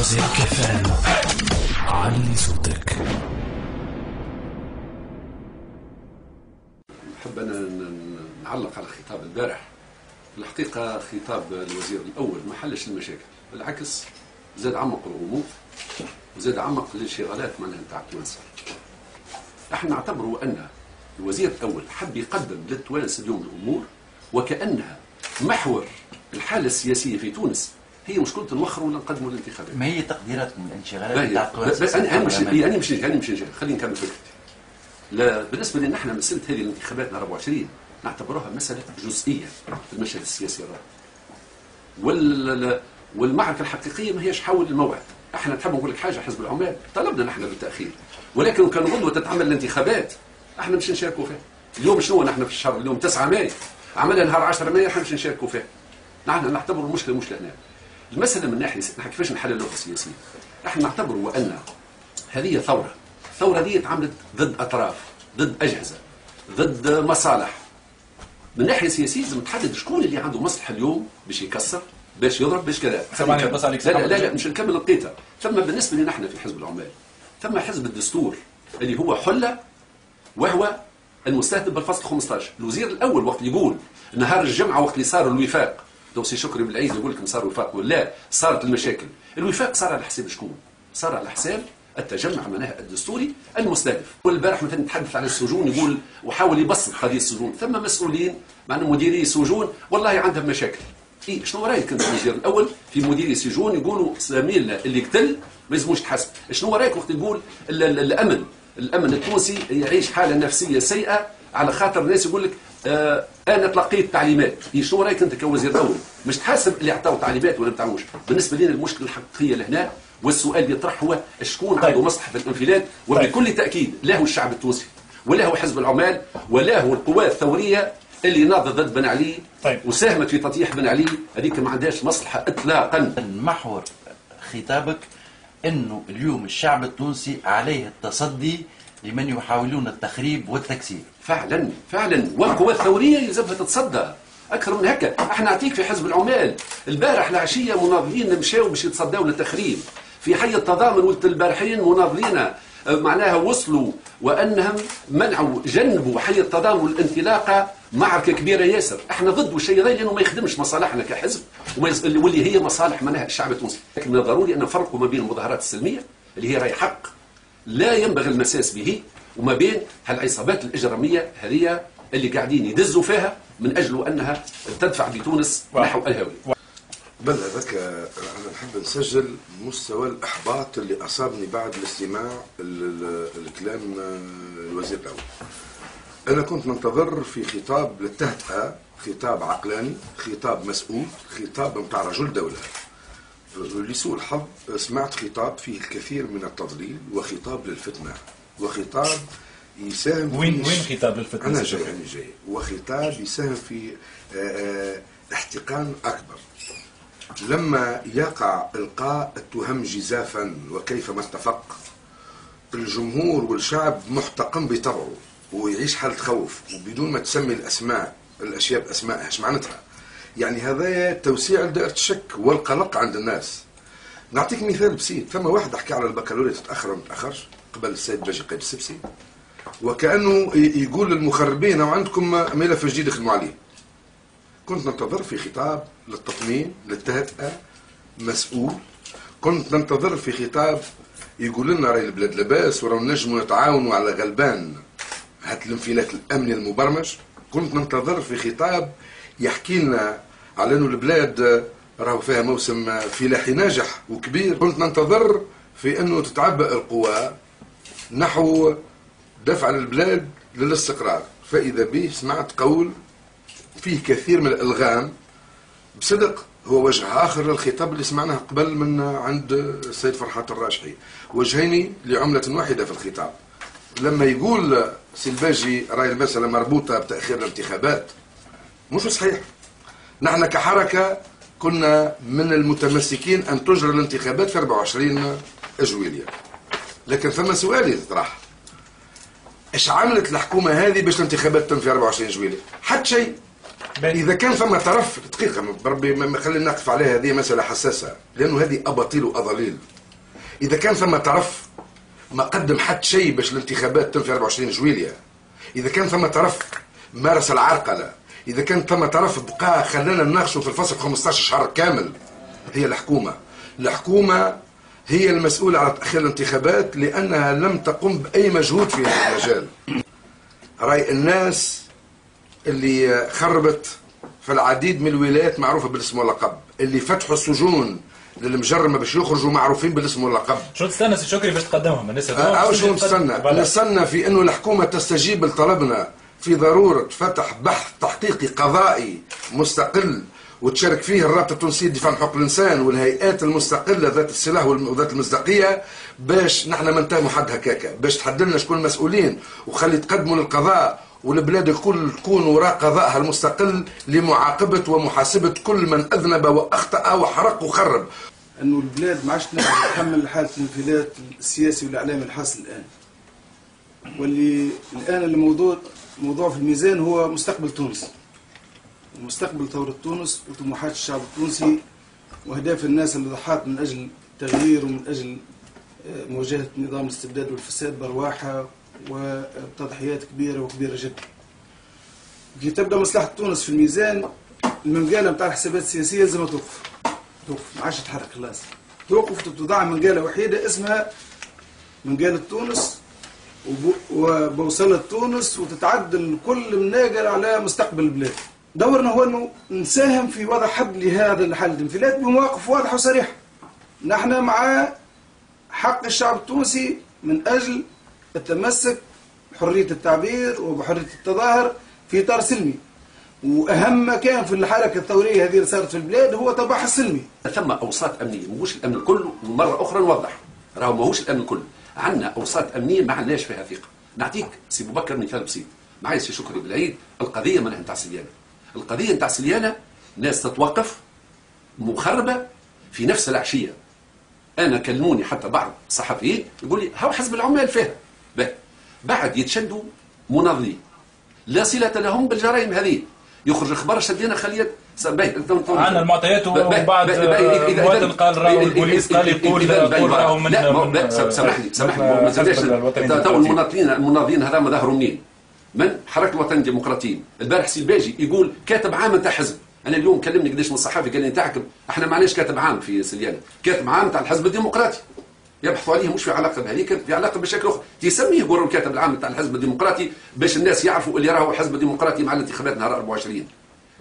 زيك فان علي صوتك. نحب أنا نعلق على خطاب البارح. في الحقيقة خطاب الوزير الأول ما حلش المشاكل، بالعكس زاد عمق الغموض وزاد عمق الانشغالات معناها نتاع التوانسة. احنا نعتبروا أن الوزير الأول حب يقدم للتوانسة اليوم الأمور وكأنها محور الحالة السياسية في تونس هي مشكلة نوخروا ولا نقدموا الانتخابات. ما هي تقديراتكم الانشغالات نتاع التوانسة؟ أنا مش خلينا نكمل فكرتي. لا بالنسبة لنا احنا مسألة هذه الانتخابات 24 نعتبروها مسألة جزئية في المشهد السياسي الراهن. والمعركة الحقيقية ما هيش حول الموعد. احنا نحب نقول لك حاجة، حزب العمال طلبنا نحن بالتأخير، ولكن كان غدوة تتعمل الانتخابات احنا مش نشاركوا فيها. اليوم شنو نحن في الشهر؟ اليوم 9 مايو، عملها نهار 10 مايو احنا مش نشاركوا فيها. نحن نعتبر المشكلة مش لهنا. المسألة من ناحية نحن كيفاش نحللوها السياسية. احنا نعتبروا أن هذه ثورة. الثورة دي اتعملت ضد أطراف، ضد أجهزة، ضد مصالح. من ناحية سياسية لازم تحدد شكون اللي عنده مصلحة اليوم باش يكسر، باش يضرب، باش كذا. لا مش نكمل القيتة. ثم بالنسبة لنا احنا في حزب العمال ثم حزب الدستور اللي هو حلة وهو المستهدف بالفصل 15. الوزير الأول وقت يقول نهار الجمعة وقت اللي صار الوفاق، دوسي شكري بالعيد يقول لكم صار وفاق ولا صارت المشاكل. الوفاق صار على حساب شكون؟ صار على حساب التجمع معناها الدستوري المستهدف. والبارح مثلا نتحدث عن السجون يقول وحاول يبسط قضيه السجون، ثم مسؤولين معنا مديري سجون والله عندهم مشاكل. إيه شنو رايك انت الوزير الاول في مديري سجون يقولوا زميلنا اللي قتل ما يلزموش تحاسب؟ شنو رايك وقت يقول الامن التونسي يعيش حاله نفسيه سيئه على خاطر الناس يقول لك انا تلقيت تعليمات؟ شنو رايك انت كوزير الاول؟ مش تحاسب اللي عطاو تعليمات ولا ما تعموش؟ بالنسبه لنا المشكله الحقيقيه لهنا والسؤال اللي يطرح هو شكون عنده مصلحه في الانفلات؟ وبكل تاكيد لا هو الشعب التونسي ولا هو حزب العمال ولا هو القوى الثوريه اللي ناضت ضد بن علي وساهمت في تطيح بن علي. هذيك ما عندهاش مصلحه اطلاقا. محور خطابك انه اليوم الشعب التونسي عليه التصدي لمن يحاولون التخريب والتكسير. فعلا والقوى الثوريه يلزمها تتصدى اكثر من هكا. احنا نعطيك في حزب العمال البارح العشيه مناضلين مشاو باش يتصداو للتخريب في حي التضامن، ولت البارحين مناضلين معناها وصلوا وانهم منعوا جنبوا حي التضامن والانطلاقه. معركه كبيره ياسر. احنا ضد الشيء هذا لانه ما يخدمش مصالحنا كحزب واللي هي مصالح معناها الشعب التونسي. لكن من الضروري ان نفرقوا ما بين المظاهرات السلميه اللي هي راي حق لا ينبغي المساس به وما بين هالعصابات الاجراميه هذه اللي قاعدين يدزوا فيها من اجل انها تدفع بتونس نحو الهاويه. بل هذاك انا نحب نسجل مستوى الاحباط اللي اصابني بعد الاستماع الكلام الوزير الاول. انا كنت منتظر في خطاب للتهتئه، خطاب عقلاني، خطاب مسؤول، خطاب نتاع رجل دوله. لسوء الحظ سمعت خطاب فيه الكثير من التضليل وخطاب للفتنه وخطاب يساهم وين خطاب للفتنه؟ انا جاي وخطاب يساهم في احتقان اكبر. لما يقع إلقاء التهم جزافا وكيفما اتفق، الجمهور والشعب محتقن بطبعه ويعيش حالة خوف وبدون ما تسمي الأشياء بأسمائها. ايش معناتها؟ يعني هذا توسيع دائرة الشك والقلق عند الناس. نعطيك مثال بسيط. ثم واحد حكى على البكالوريا تتأخر وما تتأخرش قبل السيد باجي قايد السبسي، وكأنه يقول للمخربين وعندكم ملف جديد يخدموا عليه. كنت ننتظر في خطاب للتطمين للتهتئة مسؤول. كنت ننتظر في خطاب يقول لنا راهي البلاد لاباس وراو نجموا نتعاونوا على غلبان هات الانفلات الامني المبرمج. كنت ننتظر في خطاب يحكي لنا على انه البلاد راهو فيها موسم فلاحي ناجح وكبير. كنت ننتظر في انه تتعبأ القوى نحو دفع البلاد للاستقرار. فاذا به سمعت قول فيه كثير من الالغام بصدق. هو وجه اخر للخطاب اللي سمعناه قبل من عند السيد فرحات الراشحي، وجهين لعمله واحده في الخطاب. لما يقول سي الباجي راهي المساله مربوطه بتاخير الانتخابات، مش صحيح. نحن كحركه كنا من المتمسكين ان تجرى الانتخابات في 24 جويلية، لكن ثم سؤال يطرح: ايش عملت الحكومه هذه باش الانتخابات تتم في 24 جويلية؟ حتى شيء. إذا كان ثم طرف دقيقة بربي ما خلينا نقف عليها، هذه مسألة حساسة لأنه هذه أباطيل وأضاليل. اذا كان ثم طرف ما قدم حتى شيء باش الانتخابات تم في 24 جويلية، اذا كان ثم طرف مارس العرقله، اذا كان ثم طرف بقى خلانا نناقشوا في الفصل 15 شهر كامل، هي الحكومه. الحكومه هي المسؤوله على تاخير الانتخابات لانها لم تقم باي مجهود في هذا المجال. راي الناس اللي خربت في العديد من الولايات معروفه بالاسم واللقب، اللي فتحوا السجون للمجرمه باش يخرجوا معروفين بالاسم واللقب. شو تستنى سي شكري باش تقدمهم الناس؟ او شو نستنى في انه الحكومه تستجيب لطلبنا في ضروره فتح بحث تحقيقي قضائي مستقل وتشارك فيه الرابطه التونسيه لدفاع عن حقوق الانسان والهيئات المستقله ذات السلاح وذات المصداقيه، باش نحن ما نتهموا حد هكاكا، باش تحدد لنا شكون المسؤولين وخلي تقدموا للقضاء، والبلاد الكل تكون وراء قضائها المستقل لمعاقبه ومحاسبه كل من اذنب واخطا وحرق وخرب. انه البلاد ما عادش تقدر تتحمل حاله الانفلات السياسي والاعلامي الحاصل الان. واللي الان الموضوع في الميزان هو مستقبل تونس. ومستقبل ثوره تونس وطموحات الشعب التونسي واهداف الناس اللي ضحات من اجل التغيير ومن اجل مواجهه نظام الاستبداد والفساد برواحه وبتضحيات كبيره وكبيره جدا. كي تبدا مصلحه تونس في الميزان، المنقاله نتاع الحسابات السياسيه لازم توقف. ما عادش تتحرك خلاص. توقف وتوضع منقاله وحيده اسمها منقاله تونس وبوصله تونس، وتتعدل كل مناقله على مستقبل البلاد. دورنا هو انه نساهم في وضع حد لهذا حالة الانفلات بمواقف واضحه وصريحه. نحن مع حق الشعب التونسي من اجل التمسك بحريه التعبير وبحريه التظاهر في اطار سلمي. واهم ما كان في الحركه الثوريه هذه اللي صارت في البلاد هو طبعها السلمي. ثم اوساط امنيه، ماهوش الامن الكل، ومره اخرى نوضح راهو ماهوش الامن الكل، عندنا اوساط امنيه ما عندناش فيها ثقه. نعطيك سي ابو بكر مثال بسيط، معايا سي شكري بالعيد، القضيه مالها نتاع سليانه. القضيه نتاع سليانه ناس تتوقف مخربه في نفس العشيه. انا كلموني حتى بعض الصحفيين يقول لي هاو حزب العمال فيها. بعد يتشدوا مناضلين لا صله لهم بالجرائم هذه، يخرج اخبار شدينا خليت عندنا المعطيات. وبعد مواطن قال راهو البوليس قال يقول راهو من سامحني ما زالش تو المناضلين هذا ما ظهروا منين؟ من حركه الوطن الديمقراطيين. البارح سي الباجي يقول كاتب عام نتاع حزب. انا اليوم كلمني قداش من الصحافي قال لي نتاعكم احنا معناش كاتب عام في سليانه، كاتب عام نتاع الحزب الديمقراطي. يبحثوا عليه مش في علاقه بهذيك، في علاقه بشكل اخر، يسميه يقولوا الكاتب العام نتاع الحزب الديمقراطي باش الناس يعرفوا اللي راهو الحزب الديمقراطي مع الانتخابات نهار 24.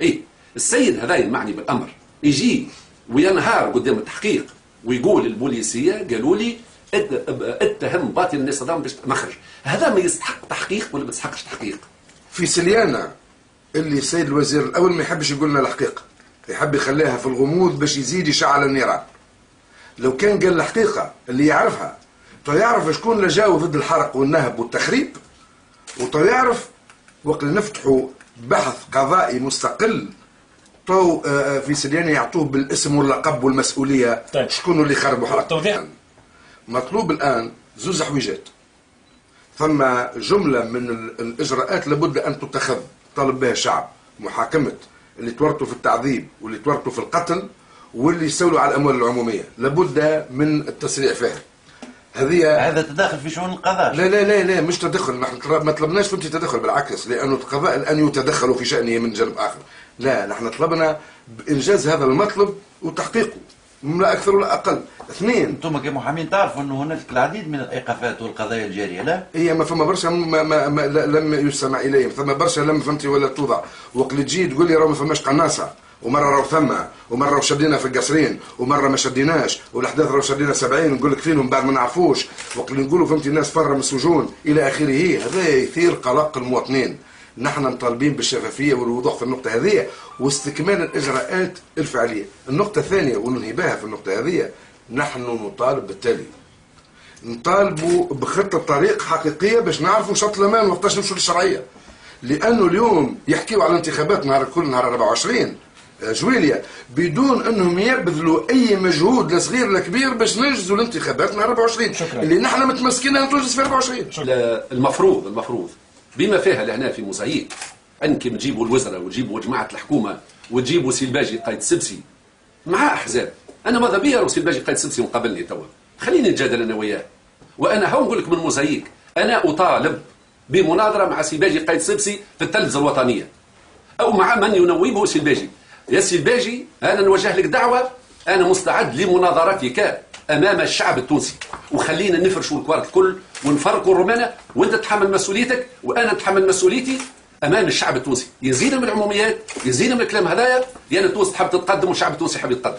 اي السيد هذا المعني بالامر يجي وينهار قدام التحقيق ويقول البوليسيه قالوا لي اتهم باطل الناس هذا باش مخرج. هذا ما يستحق تحقيق ولا ما يستحقش تحقيق؟ في سليانه اللي السيد الوزير الاول ما يحبش يقول لنا الحقيقه، يحب يخليها في الغموض باش يزيد يشعل النيران. لو كان قال الحقيقه اللي يعرفها، تو يعرف شكون اللي جاوا ضد الحرق والنهب والتخريب، وتو يعرف وقت نفتحوا بحث قضائي مستقل تو في سليانه يعطوه بالاسم واللقب والمسؤوليه. طيب. شكون اللي خربوا حرق؟ مطلوب الان زوز حويجات. ثم جمله من الاجراءات لابد ان تتخذ طالب بها الشعب، محاكمه اللي تورطوا في التعذيب واللي تورطوا في القتل واللي يستولوا على الاموال العموميه، لابد من التسريع فيها. هذا تدخل في شؤون القضاء. لا لا لا لا مش تدخل، نحن ما طلبناش فهمتي تدخل، بالعكس، لانه القضاء الان يتدخلوا في شانه من جانب اخر. لا نحن طلبنا بانجاز هذا المطلب وتحقيقه، لا اكثر ولا اقل. اثنين، انتم كمحامين تعرفوا انه هناك العديد من الايقافات والقضايا الجاريه. لا هي ما فما برشا لم يستمع اليهم، فما برشا لم فهمتي ولا توضع. وقت اللي تجي تقول لي راه ما فماش قناصه، ومره راهو ثم، ومره راهو شدينا في القصرين، ومره ما شديناش، والاحداث راهو شدينا 70 نقول لك فينهم بعد ما نعرفوش، وقت اللي نقولوا فهمتي الناس فرة من السجون الى اخره. هذا يثير قلق المواطنين. نحن مطالبين بالشفافيه والوضوح في النقطه هذه واستكمال الاجراءات الفعليه. النقطه الثانيه وننهي بها في النقطه هذه، نحن نطالب بالتالي، نطالبوا بخطه طريق حقيقيه باش نعرفوا شط الامان وقتاش نمشوا للشرعيه. لانه اليوم يحكيوا على انتخابات نهار الكل نهار 24 جويلية بدون انهم يبذلوا اي مجهود لا صغير لا كبير باش ننجزوا الانتخابات نهار 24. شكرا. اللي نحن متمسكين تنجز في 24. المفروض بما فيها لهنا في موزاييك انكم تجيبوا الوزراء وتجيبوا جماعه الحكومه وتجيبوا سي الباجي قايد سبسي مع احزاب. انا ماذا بيا سي الباجي قايد سبسي مقابلني توا، خليني نتجادل انا وياه. وانا هو نقول لك من موزايك، انا اطالب بمناظره مع سي باجي قايد سبسي في التلفزه الوطنيه او مع من ينوبه سي الباجي. يا سي الباجي انا نوجه لك دعوه، انا مستعد لمناظرتك امام الشعب التونسي، وخلينا نفرشوا الكوارت الكل ونفرقوا الرمانه، وانت تتحمل مسؤوليتك وانا نتحمل مسؤوليتي امام الشعب التونسي. يزيد من العموميات، يزيد من الكلام هذايا، يعني تونس تحب تتقدم والشعب التونسي يحب يتقدم.